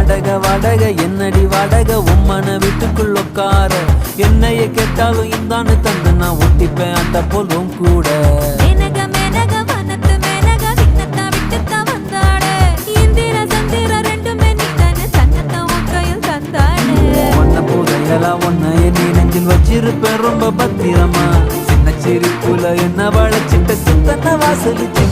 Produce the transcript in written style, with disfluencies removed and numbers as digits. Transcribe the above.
வாடகை என்னடி வாடகை உம்மன வீட்டுக்குள்ள உட்கார என்னைய கேட்டாலும் இந்தான்னு தந்து நான் ஒட்டிப்பேன் அந்த போலும் கூட உன்னைய நீ நெஞ்சில் வச்சிருப்பேன் ரொம்ப பத்திரமா சின்ன சிரிப்புல என்ன வளைச்சிட்ட சித்தன வாசலிச்சு